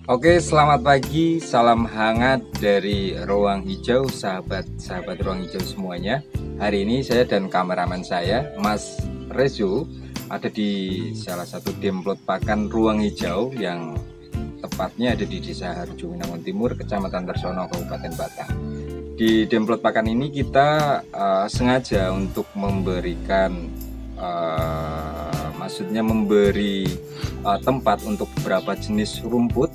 Oke, selamat pagi, salam hangat dari Ruang Hijau, sahabat-sahabat Ruang Hijau semuanya. Hari ini saya dan kameramen saya, Mas Rezo, ada di salah satu demplot pakan Ruang Hijau yang tepatnya ada di Desa Harjo Winangun Timur, Kecamatan Tersono, Kabupaten Batang. Di demplot pakan ini kita sengaja untuk memberikan memberi tempat untuk beberapa jenis rumput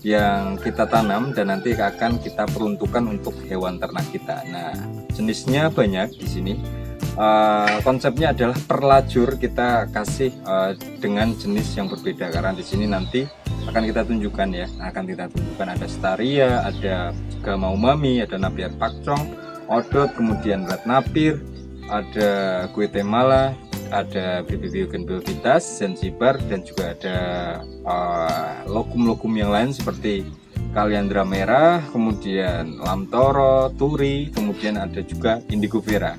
yang kita tanam dan nanti akan kita peruntukkan untuk hewan ternak kita. Nah, jenisnya banyak di sini. Konsepnya adalah per lajur kita kasih dengan jenis yang berbeda, karena di sini nanti akan kita tunjukkan ya. Akan kita tunjukkan ada Staria, ada Gamau Mami, ada Napier Pakcong, Odot, kemudian Red Napir, ada Guatemala, ada BBB Eugenbelvitas, Zanzibar, dan juga ada logum-logum yang lain seperti Kaliandra merah, kemudian Lamtoro, Turi, kemudian ada juga Indigo Vera.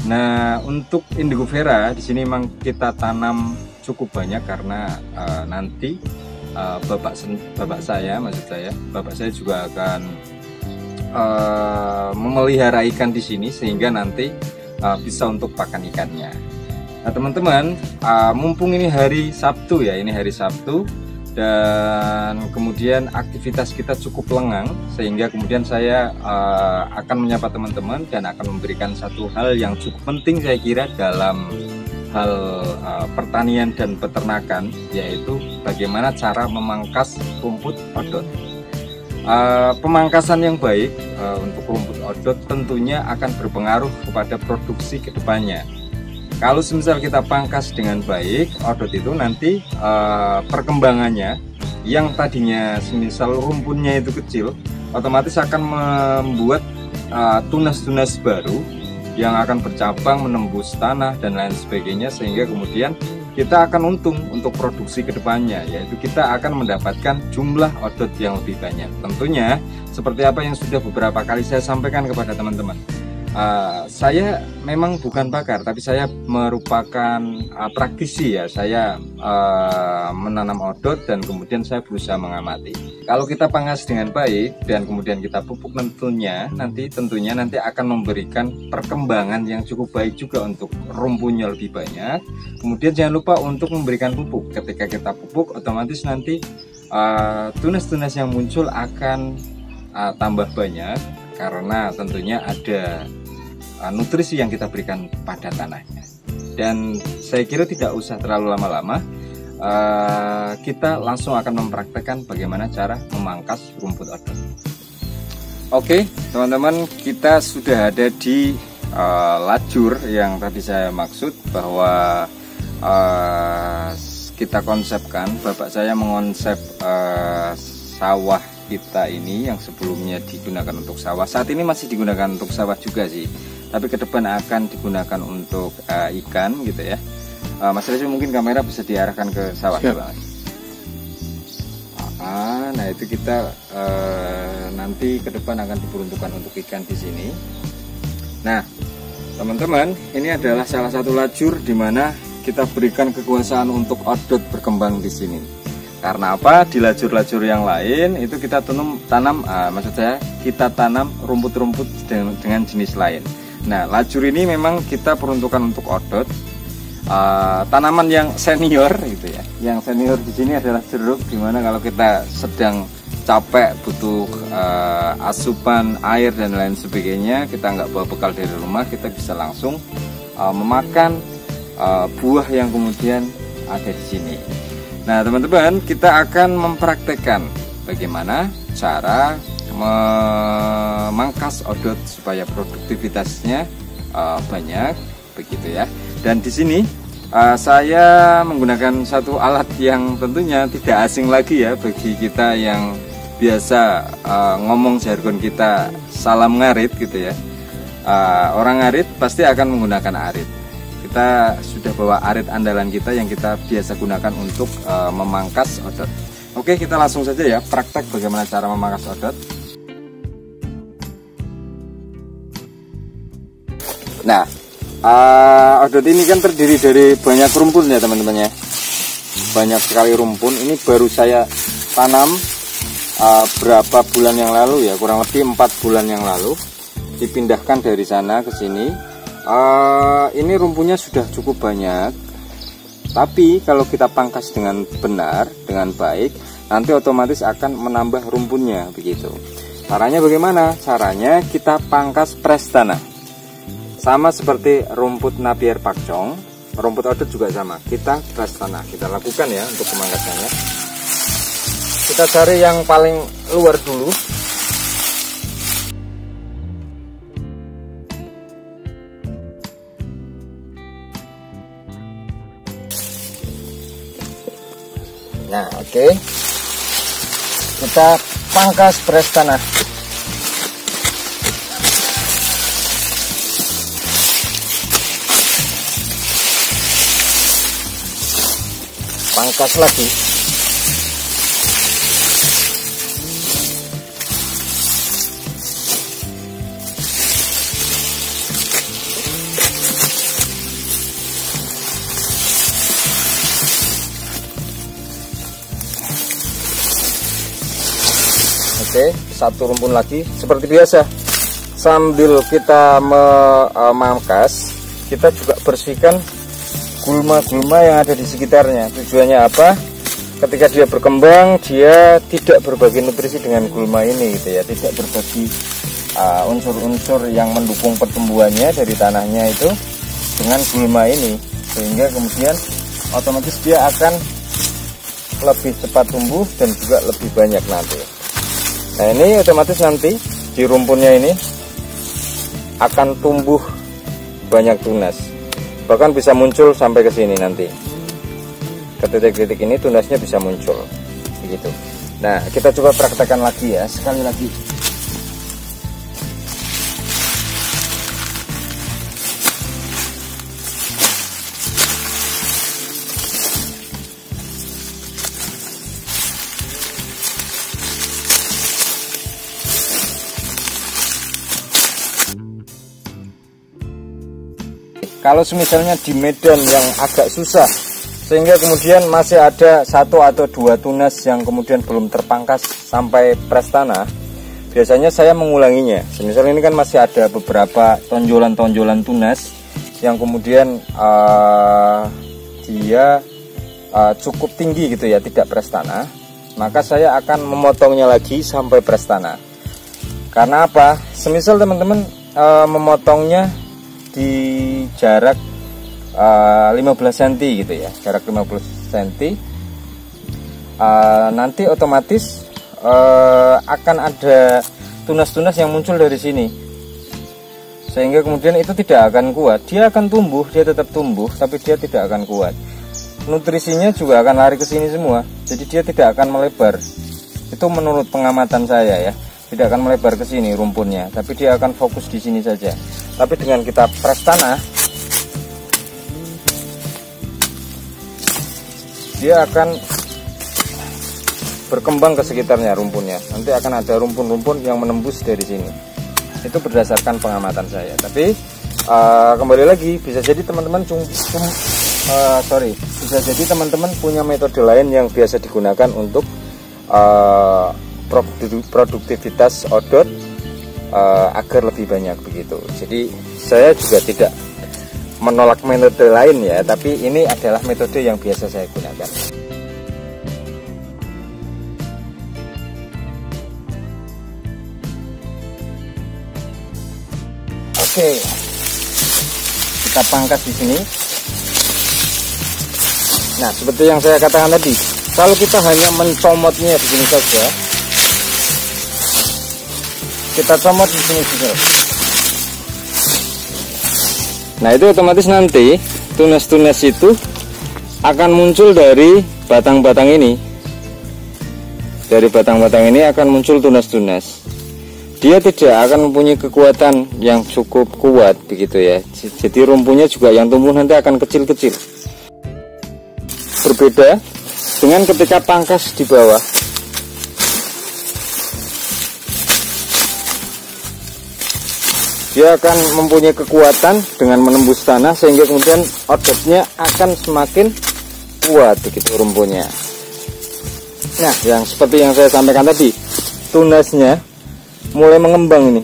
Nah, untuk Indigo Vera di sini memang kita tanam cukup banyak karena nanti bapak saya juga akan memelihara ikan di sini sehingga nanti bisa untuk pakan ikannya. Nah teman-teman, mumpung ini hari Sabtu ya, ini hari Sabtu dan kemudian aktivitas kita cukup lengang, sehingga kemudian saya akan menyapa teman-teman dan akan memberikan satu hal yang cukup penting saya kira dalam hal pertanian dan peternakan, yaitu bagaimana cara memangkas rumput odot. Pemangkasan yang baik untuk rumput odot tentunya akan berpengaruh kepada produksi kedepannya. Kalau semisal kita pangkas dengan baik, odot itu nanti perkembangannya yang tadinya semisal rumputnya itu kecil, otomatis akan membuat tunas-tunas baru yang akan bercabang menembus tanah dan lain sebagainya, sehingga kemudian kita akan untung untuk produksi kedepannya, yaitu kita akan mendapatkan jumlah odot yang lebih banyak. Tentunya seperti apa yang sudah beberapa kali saya sampaikan kepada teman-teman. Saya memang bukan pakar, tapi saya merupakan praktisi ya. Saya menanam odot dan kemudian saya berusaha mengamati. Kalau kita pangkas dengan baik dan kemudian kita pupuk, tentunya nanti akan memberikan perkembangan yang cukup baik juga untuk rumputnya lebih banyak. Kemudian jangan lupa untuk memberikan pupuk. Ketika kita pupuk, otomatis nanti tunas-tunas yang muncul akan tambah banyak karena tentunya ada nutrisi yang kita berikan pada tanahnya. Dan saya kira tidak usah terlalu lama-lama, kita langsung akan mempraktekkan bagaimana cara memangkas rumput odot. Oke teman-teman, kita sudah ada di lajur yang tadi saya maksud bahwa kita konsepkan. Bapak saya mengonsep sawah kita ini yang sebelumnya digunakan untuk sawah, saat ini masih digunakan untuk sawah juga sih, tapi ke depan akan digunakan untuk ikan gitu ya. Mas Rezo, mungkin kamera bisa diarahkan ke sawah ya Bang. Nah itu kita nanti ke depan akan diperuntukkan untuk ikan di sini. Nah teman-teman, ini adalah salah satu lajur di mana kita berikan kekuasaan untuk odot berkembang di sini. Karena apa? Di lajur-lajur yang lain itu kita kita tanam rumput-rumput dengan jenis lain. Nah, lajur ini memang kita peruntukan untuk odot, tanaman yang senior gitu ya. Yang senior di sini adalah jeruk, dimana kalau kita sedang capek butuh asupan air dan lain sebagainya, kita nggak bawa bekal dari rumah, kita bisa langsung memakan buah yang kemudian ada di sini. Nah teman-teman, kita akan mempraktekkan bagaimana cara memangkas odot supaya produktivitasnya banyak, begitu ya. Dan di sini saya menggunakan satu alat yang tentunya tidak asing lagi ya bagi kita yang biasa ngomong jargon kita salam ngarit gitu ya. Orang ngarit pasti akan menggunakan arit. Kita sudah bawa arit andalan kita yang kita biasa gunakan untuk memangkas odot. Oke, kita langsung saja ya praktek bagaimana cara memangkas odot. Nah, odot ini kan terdiri dari banyak rumpun ya teman-teman ya. Banyak sekali rumpun. Ini baru saya tanam berapa bulan yang lalu ya, kurang lebih 4 bulan yang lalu. Dipindahkan dari sana ke sini. Ini rumpunnya sudah cukup banyak. Tapi kalau kita pangkas dengan benar, dengan baik, nanti otomatis akan menambah rumpunnya begitu. Caranya bagaimana? Caranya kita pangkas press tanah. Sama seperti rumput Napier pakcong, rumput odot juga sama. Kita press tanah, kita lakukan ya untuk pemangkasannya. Kita cari yang paling luar dulu. Nah, oke. Kita pangkas press tanah. Pangkas lagi. Oke, satu rumpun lagi seperti biasa. Sambil kita memangkas, kita juga bersihkan gulma-gulma yang ada di sekitarnya. Tujuannya apa? Ketika dia berkembang, dia tidak berbagi nutrisi dengan gulma ini gitu ya, tidak berbagi unsur-unsur yang mendukung pertumbuhannya dari tanahnya itu dengan gulma ini, sehingga kemudian otomatis dia akan lebih cepat tumbuh dan juga lebih banyak nanti. Nah, ini otomatis nanti di rumpunnya ini akan tumbuh banyak tunas. Bahkan bisa muncul sampai ke sini nanti. Ke titik-titik ini tunasnya bisa muncul. Begitu. Nah, kita coba praktekkan lagi ya, sekali lagi. Kalau misalnya di medan yang agak susah, sehingga kemudian masih ada 1 atau 2 tunas yang kemudian belum terpangkas sampai press tanah, biasanya saya mengulanginya. Misalnya ini kan masih ada beberapa tonjolan-tonjolan tunas yang kemudian dia cukup tinggi gitu ya, tidak press tanah, maka saya akan memotongnya lagi sampai press tanah. Karena apa? Semisal teman-teman memotongnya di jarak 15 cm gitu ya, jarak 15 cm, nanti otomatis akan ada tunas-tunas yang muncul dari sini, sehingga kemudian itu tidak akan kuat. Dia akan tumbuh, dia tetap tumbuh, tapi dia tidak akan kuat. Nutrisinya juga akan lari ke sini semua, jadi dia tidak akan melebar. Itu menurut pengamatan saya ya, tidak akan melebar ke sini rumpunnya, tapi dia akan fokus di sini saja. Tapi dengan kita press tanah, dia akan berkembang ke sekitarnya rumpunnya. Nanti akan ada rumpun-rumpun yang menembus dari sini. Itu berdasarkan pengamatan saya. Tapi kembali lagi, bisa jadi teman-teman bisa jadi teman-teman punya metode lain yang biasa digunakan untuk produktivitas odot agar lebih banyak begitu. Jadi saya juga tidak menolak metode lain ya, tapi ini adalah metode yang biasa saya gunakan. Oke, kita pangkas di sini. Nah, seperti yang saya katakan tadi, kalau kita hanya mencomotnya di sini saja, kita comot di sini juga. Nah, itu otomatis nanti tunas-tunas itu akan muncul dari batang-batang ini. dari batang-batang ini akan muncul tunas-tunas. Dia tidak akan mempunyai kekuatan yang cukup kuat begitu ya. Jadi rumpunnya juga yang tumbuh nanti akan kecil-kecil. Berbeda dengan ketika pangkas di bawah. Dia akan mempunyai kekuatan dengan menembus tanah sehingga kemudian odotnya akan semakin kuat begitu rumpunnya. Nah, yang seperti yang saya sampaikan tadi, tunasnya mulai mengembang ini.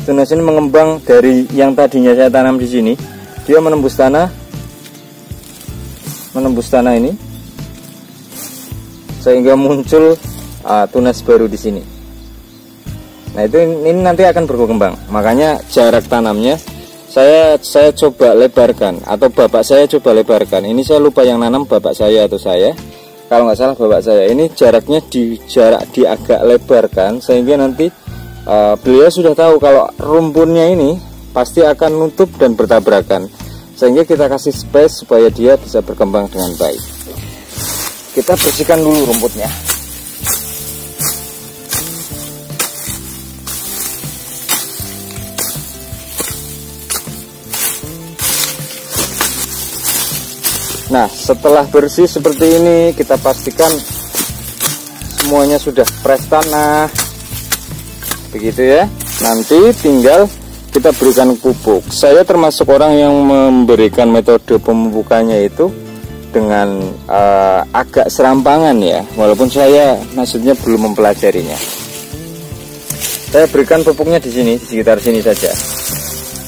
Tunas ini mengembang dari yang tadinya saya tanam di sini, dia menembus tanah ini, sehingga muncul tunas baru di sini. Nah, ini nanti akan berkembang. Makanya jarak tanamnya saya coba lebarkan, atau bapak saya coba lebarkan. Ini saya lupa yang nanam bapak saya atau saya. Kalau nggak salah bapak saya. Ini jaraknya di agak lebarkan sehingga nanti beliau sudah tahu kalau rumpunnya ini pasti akan nutup dan bertabrakan, sehingga kita kasih space supaya dia bisa berkembang dengan baik. Kita bersihkan dulu rumputnya. Nah, setelah bersih seperti ini, kita pastikan semuanya sudah fresh tanah begitu ya. Nanti tinggal kita berikan pupuk. Saya termasuk orang yang memberikan metode pemupukannya itu dengan agak serampangan ya, walaupun saya maksudnya belum mempelajarinya. Saya berikan pupuknya di sini, di sekitar sini saja.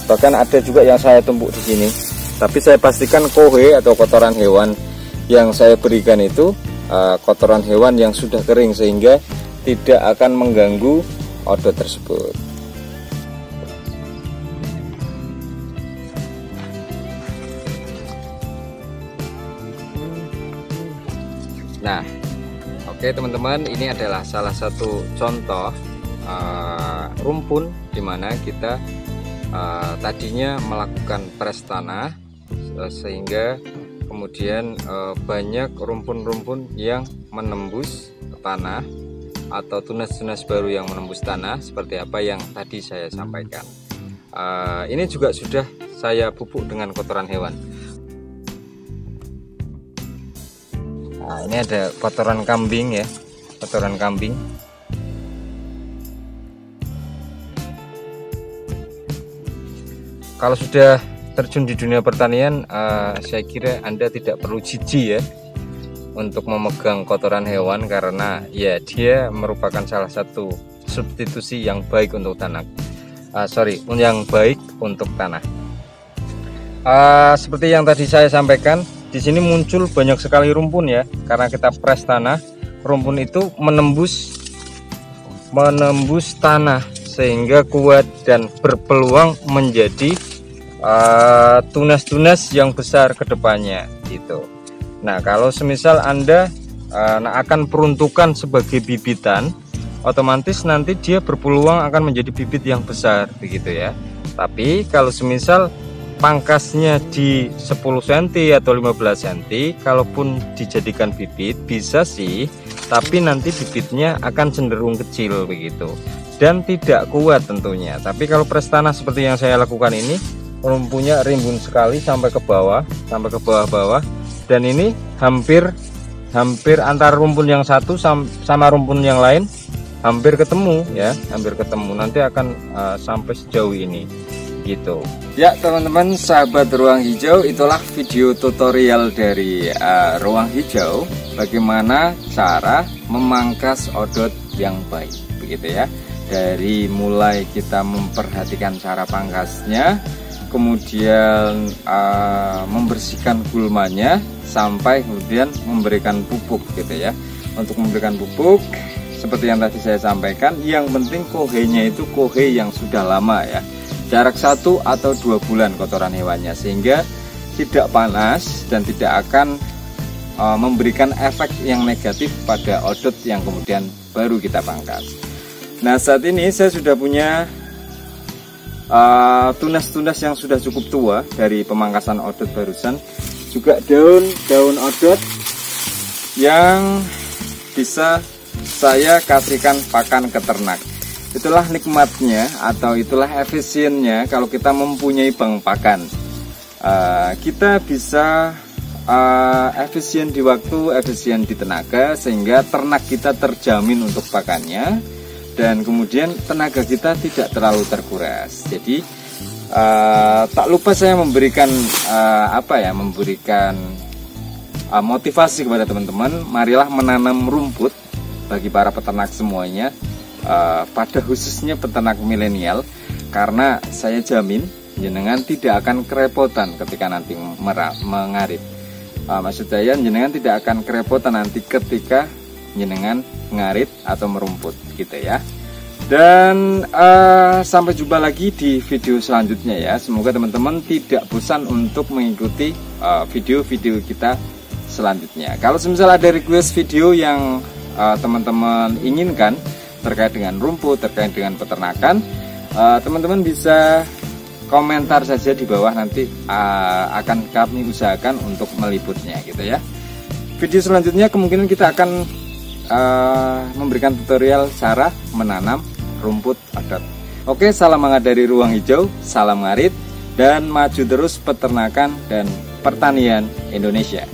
Bahkan ada juga yang saya tumpuk di sini. Tapi saya pastikan kohe atau kotoran hewan yang saya berikan itu kotoran hewan yang sudah kering, sehingga tidak akan mengganggu odot tersebut. Nah, oke teman-teman, ini adalah salah satu contoh rumpun di mana kita tadinya melakukan pres tanah, sehingga kemudian banyak rumpun-rumpun yang menembus tanah atau tunas-tunas baru yang menembus tanah, seperti apa yang tadi saya sampaikan. Ini juga sudah saya pupuk dengan kotoran hewan. Nah, ini ada kotoran kambing ya, kotoran kambing. Kalau sudah terjun di dunia pertanian, saya kira Anda tidak perlu jijik ya untuk memegang kotoran hewan, karena ya dia merupakan salah satu substitusi yang baik untuk tanah. Yang baik untuk tanah. Seperti yang tadi saya sampaikan, di sini muncul banyak sekali rumpun ya, karena kita pres tanah, rumpun itu menembus tanah sehingga kuat dan berpeluang menjadi tunas-tunas yang besar ke depannya gitu. Nah, kalau semisal Anda akan peruntukan sebagai bibitan, otomatis nanti dia berpeluang akan menjadi bibit yang besar begitu ya. Tapi kalau semisal pangkasnya di 10 cm atau 15 cm, kalaupun dijadikan bibit bisa sih, tapi nanti bibitnya akan cenderung kecil begitu dan tidak kuat tentunya. Tapi kalau pres tanah seperti yang saya lakukan ini, rumpunnya rimbun sekali sampai ke bawah, dan ini hampir antara rumpun yang satu sama rumpun yang lain hampir ketemu ya, nanti akan sampai sejauh ini gitu ya. Teman-teman sahabat ruang hijau, itulah video tutorial dari ruang hijau, bagaimana cara memangkas odot yang baik begitu ya. Dari mulai kita memperhatikan cara pangkasnya, kemudian membersihkan gulmanya, sampai kemudian memberikan pupuk gitu ya. Untuk memberikan pupuk seperti yang tadi saya sampaikan, yang penting kohenya itu kohe yang sudah lama ya, jarak 1 atau 2 bulan kotoran hewannya, sehingga tidak panas dan tidak akan memberikan efek yang negatif pada odot yang kemudian baru kita pangkas. Nah, saat ini saya sudah punya tunas-tunas yang sudah cukup tua dari pemangkasan odot barusan, juga daun odot yang bisa saya kasihkan pakan ke ternak. Itulah nikmatnya atau itulah efisiennya kalau kita mempunyai bank pakan. Kita bisa efisien di waktu, efisien di tenaga, sehingga ternak kita terjamin untuk pakannya, dan kemudian tenaga kita tidak terlalu terkuras. Jadi tak lupa saya memberikan motivasi kepada teman-teman, marilah menanam rumput bagi para peternak semuanya, pada khususnya peternak milenial, karena saya jamin jenengan tidak akan kerepotan ketika nanti mengarit. Maksud saya jenengan tidak akan kerepotan nanti ketika jenengan ngarit atau merumput gitu ya. Dan sampai jumpa lagi di video selanjutnya ya. Semoga teman-teman tidak bosan untuk mengikuti video-video kita selanjutnya. Kalau misal ada request video yang teman-teman inginkan terkait dengan rumput, terkait dengan peternakan, teman-teman bisa komentar saja di bawah, nanti akan kami usahakan untuk meliputnya gitu ya. Video selanjutnya kemungkinan kita akan memberikan tutorial cara menanam rumput adat. Oke, salam hangat dari Ruang Hijau, salam ngarit, dan maju terus peternakan dan pertanian Indonesia.